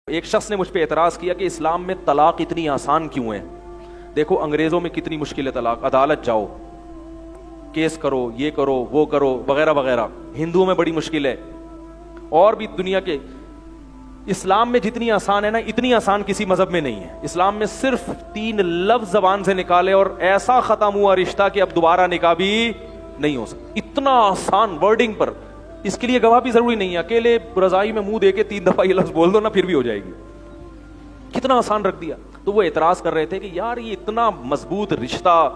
ایک شخص نے مجھ پہ اعتراض کیا کہ اسلام میں طلاق اتنی آسان کیوں ہے؟ دیکھو انگریزوں میں کتنی مشکل ہے طلاق، عدالت جاؤ، کیس کرو، یہ کرو، وہ کرو، وغیرہ وغیرہ۔ ہندوؤں میں بڑی مشکل ہے، اور بھی دنیا کے۔ اسلام میں جتنی آسان ہے نا، اتنی آسان کسی مذہب میں نہیں ہے۔ اسلام میں صرف 3 لفظ زبان سے نکالے اور ایسا ختم ہوا رشتہ کہ اب دوبارہ نکاح بھی نہیں ہو سکتا۔ اتنا آسان ورڈنگ پر، اس کے لیے گواہ بھی ضروری نہیں ہے، اکیلے رضائی میں منہ دے کے 3 دفعہ یہ لفظ بول دو نا، پھر بھی ہو جائے گی۔ کتنا آسان رکھ دیا۔ تو وہ اعتراض کر رہے تھے کہ یار یہ اتنا مضبوط رشتہ،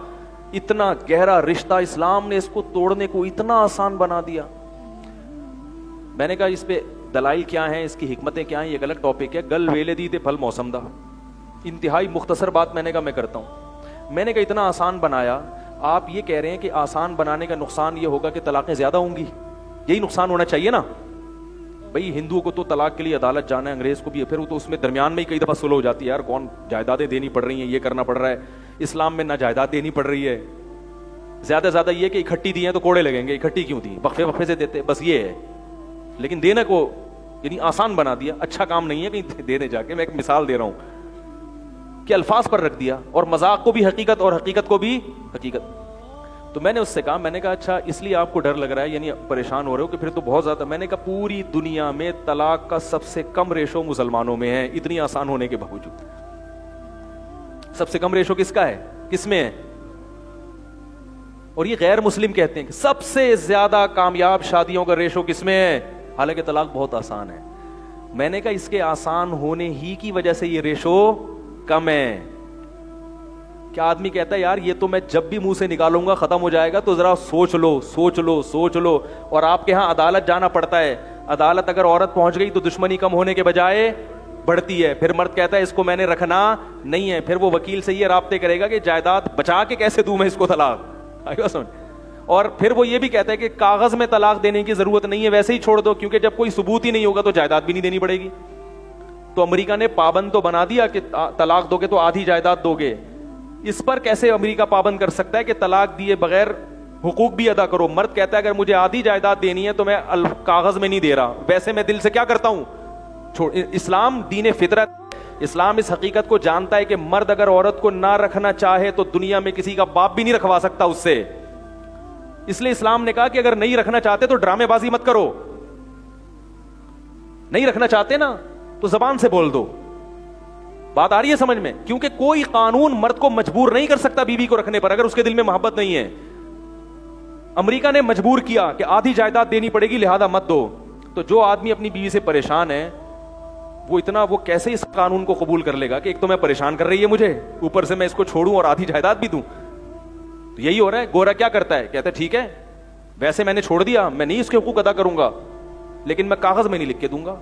اتنا گہرا رشتہ، اسلام نے اس کو توڑنے کو اتنا آسان بنا دیا۔ میں نے کہا اس پہ دلائل کیا ہیں، اس کی حکمتیں کیا ہیں، یہ ایک الگ ٹاپک ہے۔ گل ویلے دی تے پھل موسم دا، انتہائی مختصر بات میں نے کہا میں کرتا ہوں۔ میں نے کہا اتنا آسان بنایا، آپ یہ کہہ رہے ہیں کہ آسان بنانے کا نقصان یہ ہوگا کہ طلاقیں زیادہ ہوں گی، یہی نقصان ہونا چاہیے نا۔ بھائی ہندو کو تو طلاق کے لیے عدالت جانا ہے، انگریز کو بھی، پھر وہ تو اس میں درمیان میں ہی کئی دفعہ صلح ہو جاتی ہے، یار کون جائیدادیں دینی پڑ رہی ہیں، یہ کرنا پڑ رہا ہے۔ اسلام میں نہ جائیداد دینی پڑ رہی ہے، زیادہ سے زیادہ یہ کہ اکٹھی دی ہیں تو کوڑے لگیں گے، اکٹھی کیوں دی، وقفے وقفے سے دیتے، بس یہ ہے۔ لیکن دینے کو یعنی آسان بنا دیا، اچھا کام نہیں ہے کہیں دینے جا کے۔ میں ایک مثال دے رہا ہوں کہ الفاظ پر رکھ دیا، اور مذاق کو بھی حقیقت اور حقیقت کو بھی حقیقت۔ تو میں نے اس سے کہا، میں نے کہا اچھا اس لیے آپ کو ڈر لگ رہا ہے، یعنی پریشان ہو رہے ہو کہ پھر تو بہت زیادہ۔ میں نے کہا پوری دنیا میں طلاق کا سب سے کم ریشو مسلمانوں میں ہے، اتنی آسان ہونے کے باوجود۔ سب سے کم ریشو کس کا ہے، کس میں ہے؟ اور یہ غیر مسلم کہتے ہیں کہ سب سے زیادہ کامیاب شادیوں کا ریشو کس میں ہے، حالانکہ طلاق بہت آسان ہے۔ میں نے کہا اس کے آسان ہونے ہی کی وجہ سے یہ ریشو کم ہے۔ کیا آدمی کہتا ہے یار یہ تو میں جب بھی منہ سے نکالوں گا ختم ہو جائے گا، تو ذرا سوچ لو سوچ لو سوچ لو۔ اور آپ کے ہاں عدالت جانا پڑتا ہے، عدالت اگر عورت پہنچ گئی تو دشمنی کم ہونے کے بجائے بڑھتی ہے۔ پھر مرد کہتا ہے اس کو میں نے رکھنا نہیں ہے، پھر وہ وکیل سے یہ رابطے کرے گا کہ جائیداد بچا کے کیسے دوں میں اس کو طلاق، آئے گا سمجھ۔ اور پھر وہ یہ بھی کہتا ہے کہ کاغذ میں طلاق دینے کی ضرورت نہیں ہے، ویسے ہی چھوڑ دو، کیونکہ جب کوئی ثبوت ہی نہیں ہوگا تو جائیداد بھی نہیں دینی پڑے گی۔ تو امریکہ نے پابند تو بنا دیا کہ طلاق دو گے تو آدھی جائیداد دو گے۔ اس پر کیسے امریکہ پابند کر سکتا ہے کہ طلاق دیے بغیر حقوق بھی ادا کرو؟ مرد کہتا ہے اگر مجھے آدھی جائیداد دینی ہے تو میں کاغذ میں نہیں دے رہا، ویسے میں دل سے کیا کرتا ہوں، اسلام دین فطرت، اسلام اس حقیقت کو جانتا ہے کہ مرد اگر عورت کو نہ رکھنا چاہے تو دنیا میں کسی کا باپ بھی نہیں رکھوا سکتا اس سے۔ اس لیے اسلام نے کہا کہ اگر نہیں رکھنا چاہتے تو ڈرامے بازی مت کرو، نہیں رکھنا چاہتے نا تو زبان سے بول دو۔ بات آ رہی ہے سمجھ میں؟ کیونکہ کوئی قانون مرد کو مجبور نہیں کر سکتا بیوی کو رکھنے پر اگر اس کے دل میں محبت نہیں ہے۔ امریکہ نے مجبور کیا کہ آدھی جائیداد دینی پڑے گی لہذا مت دو۔ تو جو آدمی اپنی بیوی سے پریشان ہے وہ کیسے اس قانون کو قبول کر لے گا کہ ایک تو میں پریشان کر رہی ہے مجھے، اوپر سے میں اس کو چھوڑوں اور آدھی جائیداد بھی دوں؟ تو یہی ہو رہا ہے۔ گورا کیا کرتا ہے، کہتا ہے ٹھیک ہے ویسے میں نے چھوڑ دیا، میں نہیں اس کے حقوق ادا کروں گا، لیکن میں کاغذ میں نہیں لکھ کے دوں گا۔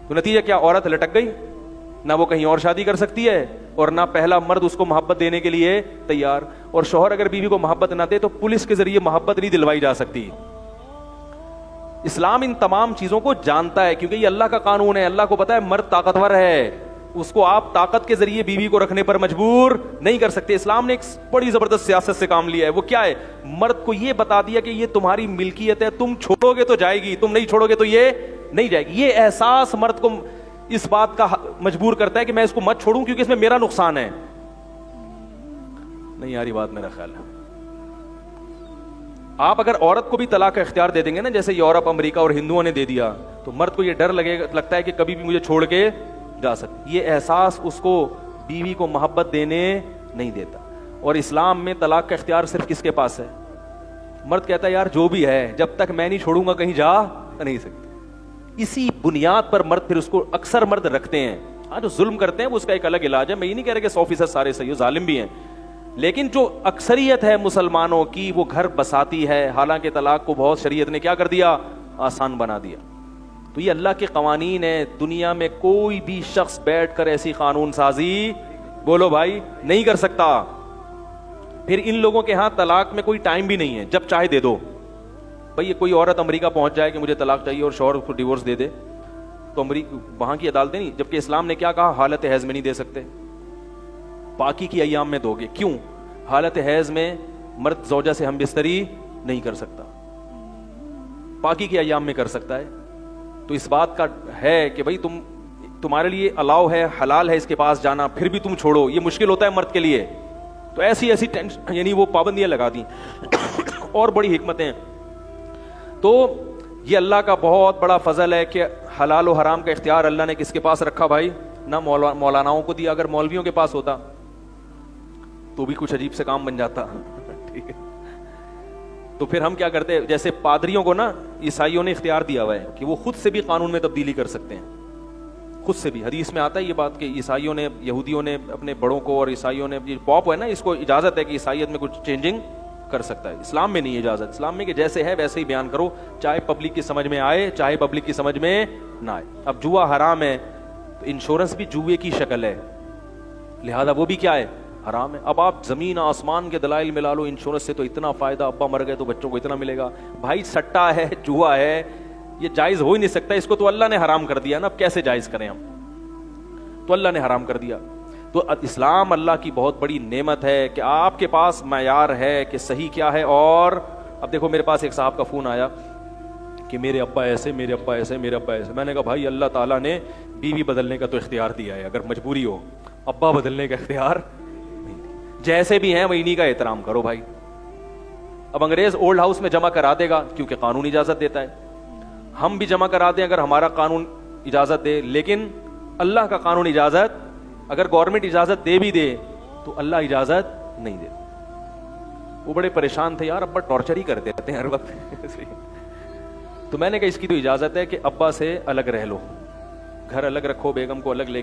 تو نتیجہ کیا، عورت لٹک گئی، نہ وہ کہیں اور شادی کر سکتی ہے اور نہ پہلا مرد اس کو محبت دینے کے لیے تیار۔ اور شوہر اگر بیوی کو محبت نہ دے تو پولیس کے ذریعے محبت نہیں دلوائی جا سکتی۔ اسلام ان تمام چیزوں کو جانتا ہے کیونکہ یہ اللہ کا قانون ہے۔ اللہ کو پتا ہے مرد طاقتور ہے، اس کو آپ طاقت کے ذریعے بیوی کو رکھنے پر مجبور نہیں کر سکتے۔ اسلام نے ایک بڑی زبردست سیاست سے کام لیا ہے، وہ کیا ہے، مرد کو یہ بتا دیا کہ یہ تمہاری ملکیت ہے، تم چھوڑو گے تو جائے گی، تم نہیں چھوڑو گے تو یہ نہیں جائے گی۔ یہ احساس مرد کو اس بات کا مجبور کرتا ہے کہ میں اس کو مت چھوڑوں کیونکہ اس میں میرا نقصان ہے۔ نہیں یاری بات میرا خیال ہے۔ آپ اگر عورت کو بھی طلاق کا اختیار دے دیں گے نا، جیسے یورپ، امریکہ اور ہندوؤں نے دے دیا، تو مرد کو یہ ڈر لگتا ہے کہ کبھی بھی مجھے چھوڑ کے جا سکتی۔ یہ احساس اس کو بیوی کو محبت دینے نہیں دیتا۔ اور اسلام میں طلاق کا اختیار صرف کس کے پاس ہے؟ مرد کہتا ہے یار جو بھی ہے جب تک میں نہیں چھوڑوں گا کہیں جا نہیں سکتی۔ اسی بنیاد پر مرد پھر اس کو اکثر مرد رکھتے ہیں۔ ہاں جو ظلم کرتے ہیں وہ اس کا ایک الگ علاج ہے، میں یہ نہیں کہہ رہا کہ 100% سارے صحیح ہو، ظالم بھی ہیں، لیکن جو اکثریت ہے مسلمانوں کی وہ گھر بساتی ہے، حالانکہ طلاق کو بہت شریعت نے کیا کر دیا، آسان بنا دیا۔ تو یہ اللہ کے قوانین ہیں، دنیا میں کوئی بھی شخص بیٹھ کر ایسی قانون سازی بولو بھائی نہیں کر سکتا۔ پھر ان لوگوں کے ہاں طلاق میں کوئی ٹائم بھی نہیں ہے، جب چاہے دے دو۔ بھئی یہ کوئی عورت امریکہ پہنچ جائے کہ مجھے طلاق چاہیے اور شوہر کو ڈیورس دے دے تو وہاں کی عدالتیں نہیں، جبکہ اسلام نے کیا کہا، حالت حیض میں نہیں دے سکتے، باقی کی ایام میں دو گے۔ کیوں؟ حالت حیض میں مرد زوجہ سے ہم بستری نہیں کر سکتا، باقی کی ایام میں کر سکتا ہے۔ تو اس بات کا ہے کہ بھئی تم تمہارے لیے الاؤ ہے, حلال ہے اس کے پاس جانا, پھر بھی تم چھوڑو, یہ مشکل ہوتا ہے مرد کے لیے. تو ایسی ایسی ٹینشن, یعنی وہ پابندیاں لگا دی اور بڑی حکمتیں. تو یہ اللہ کا بہت بڑا فضل ہے کہ حلال و حرام کا اختیار اللہ نے کس کے پاس رکھا بھائی؟ نہ مولاناؤں کو دیا. اگر مولویوں کے پاس ہوتا تو بھی کچھ عجیب سے کام بن جاتا. ٹھیک ہے, تو پھر ہم کیا کرتے, جیسے پادریوں کو نا عیسائیوں نے اختیار دیا ہوا ہے کہ وہ خود سے بھی قانون میں تبدیلی کر سکتے ہیں, خود سے بھی. حدیث میں آتا ہے یہ بات کہ عیسائیوں نے, یہودیوں نے اپنے بڑوں کو, اور عیسائیوں نے, یہ پاپ ہے نا, اس کو اجازت ہے کہ عیسائیت میں کچھ چینجنگ کر سکتا ہے. اسلام میں نہیں اجازت. اسلام میں کہ جیسے ہے ویسے ہی بیان کرو, چاہے پبلک کی سمجھ میں آئے چاہے پبلک کی سمجھ میں نہ آئے. اب جوا حرام ہے تو انشورنس بھی جوئے کی شکل ہے, لہذا وہ بھی کیا ہے, حرام ہے. اب آپ زمین آسمان کے دلائل ملا لو, انشورنس سے تو اتنا فائدہ, ابا مر گئے تو بچوں کو اتنا ملے گا. بھائی سٹا ہے, جوا ہے, یہ جائز ہو ہی نہیں سکتا. اس کو تو اللہ نے حرام کر دیا نا, اب کیسے جائز کریں ہم؟ تو اللہ نے حرام کر دیا. تو اسلام اللہ کی بہت بڑی نعمت ہے کہ آپ کے پاس معیار ہے کہ صحیح کیا ہے. اور اب دیکھو میرے پاس ایک صاحب کا فون آیا کہ میرے ابا ایسے, میرے ابا ایسے, میرے ابا ایسے. میں نے کہا بھائی اللہ تعالیٰ نے بیوی بدلنے کا تو اختیار دیا ہے, اگر مجبوری ہو. ابا بدلنے کا اختیار نہیں. جیسے بھی ہیں وہ انہی کا احترام کرو بھائی. اب انگریز اولڈ ہاؤس میں جمع کرا دے گا کیونکہ قانون اجازت دیتا ہے, ہم بھی جمع کرا دیں اگر ہمارا قانون اجازت دے. لیکن اللہ کا قانون اجازت, اگر گورنمنٹ اجازت دے بھی دے تو اللہ اجازت نہیں دے. وہ بڑے پریشان تھے, یار ابا ٹارچر ہی کرتے رہتے ہیں ہر وقت. تو میں نے کہا اس کی تو اجازت ہے کہ ابا سے الگ رہ لو, گھر الگ رکھو, بیگم کو الگ لے کے